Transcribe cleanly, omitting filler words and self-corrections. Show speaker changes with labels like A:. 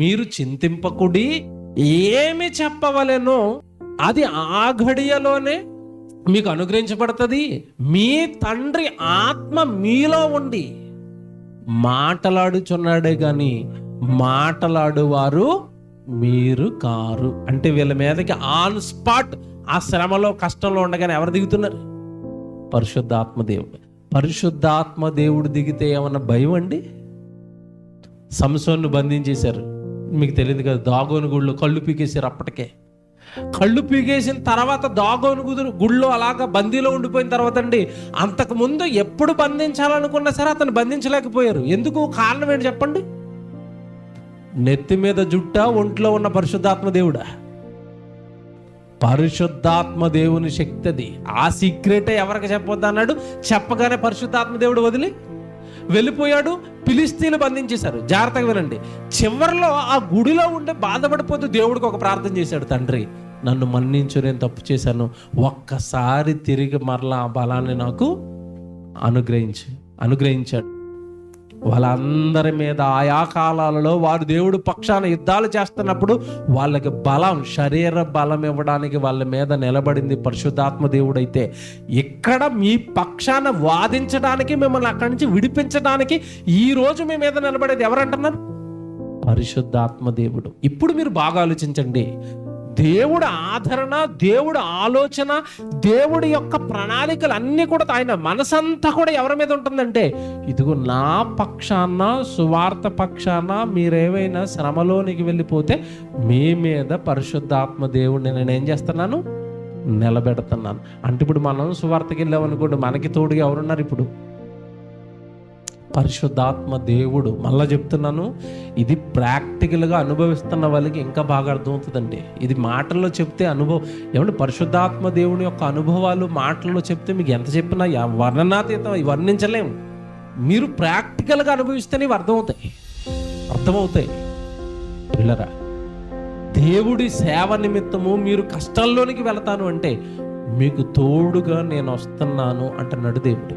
A: మీరు చింతింపకుడి, ఏమి చెప్పవలెనో అది ఆ ఘడియలోనే మీకు అనుగ్రహించబడుతుంది. మీ తండ్రి ఆత్మ మీలో ఉండి మాటలాడుచున్నాడే గాని మాటలాడువారు మీరు కారు. అంటే వీళ్ళ మీదకి ఆన్ స్పాట్ ఆ శ్రమలో కష్టంలో ఉండగానే ఎవరు దిగుతున్నారు? పరిశుద్ధాత్మ దేవుడు. పరిశుద్ధాత్మ దేవుడు దిగితే ఏమన్నా భయం అండి? సంసోన్ను బంధించేశారు, మీకు తెలియదు కదా, దాగోను గుళ్ళు కళ్ళు పీకేశారు. అప్పటికే కళ్ళు పీకేసిన తర్వాత దాగోను గుడిలో అలాగా బందీలో ఉండిపోయిన తర్వాత అండి, అంతకుముందు ఎప్పుడు బంధించాలనుకున్నా సరే అతను బంధించలేకపోయారు. ఎందుకు? కారణం ఏంటి చెప్పండి? నెత్తి మీద జుట్ట, ఒంట్లో ఉన్న పరిశుద్ధాత్మ దేవుడా? పరిశుద్ధాత్మ దేవుని శక్తి అది. ఆ సీక్రెటే ఎవరికి చెప్పొద్దు అన్నాడు. చెప్పగానే పరిశుద్ధాత్మ దేవుడు వదిలి వెళ్ళిపోయాడు. ఫిలిష్తీయులు బంధించేశారు. జాగ్రత్తగా వినండి. చివరిలో ఆ గుడిలో ఉండే బాధపడిపోతూ దేవుడికి ఒక ప్రార్థన చేశాడు, తండ్రి నన్ను మన్నించు, నేను తప్పు చేశాను, ఒక్కసారి తిరిగి మరలా ఆ బలాన్ని నాకు అనుగ్రహించాడు. వాళ్ళందరి మీద ఆయా కాలాలలో వారు దేవుడు పక్షాన యుద్ధాలు చేస్తున్నప్పుడు వాళ్ళకి బలం, శరీర బలం ఇవ్వడానికి వాళ్ళ మీద నిలబడింది పరిశుద్ధాత్మ దేవుడు. అయితే ఇక్కడ మీ పక్షాన వాదించడానికి, మిమ్మల్ని అక్కడి నుంచి విడిపించడానికి ఈ రోజు మీ మీద నిలబడేది ఎవరంటున్నారు? పరిశుద్ధాత్మ దేవుడు. ఇప్పుడు మీరు బాగా ఆలోచించండి. దేవుడు ఆదరణ, దేవుడు ఆలోచన, దేవుడి యొక్క ప్రణాళికలు అన్నీ కూడా, ఆయన మనసంతా కూడా ఎవరి మీద ఉంటుందంటే, ఇదిగో నా పక్షాన, సువార్త పక్షాన మీరేమైనా శ్రమలోనికి వెళ్ళిపోతే మీ మీద పరిశుద్ధాత్మ దేవుడిని నేనేం చేస్తున్నాను? నిలబెడుతున్నాను. అంటే ఇప్పుడు మనం సువార్తకి వెళ్ళామనుకోండి, మనకి తోడుగా ఎవరున్నారు? ఇప్పుడు పరిశుద్ధాత్మ దేవుడు. మళ్ళా చెప్తున్నాను, ఇది ప్రాక్టికల్గా అనుభవిస్తున్న వాళ్ళకి ఇంకా బాగా అర్థమవుతుందండి. ఇది మాటల్లో చెప్తే అనుభవం ఏమంటే, పరిశుద్ధాత్మ దేవుని యొక్క అనుభవాలు మాటల్లో చెప్తే మీకు ఎంత చెప్పినా వర్ణనాతీతం, వర్ణించలేము. మీరు ప్రాక్టికల్గా అనుభవిస్తేనే ఇవి అర్థమవుతాయి. పిల్లరా, దేవుడి సేవ నిమిత్తము మీరు కష్టాల్లోనికి వెళతాను అంటే, మీకు తోడుగా నేను వస్తున్నాను అంటున్నాడు దేవుడు.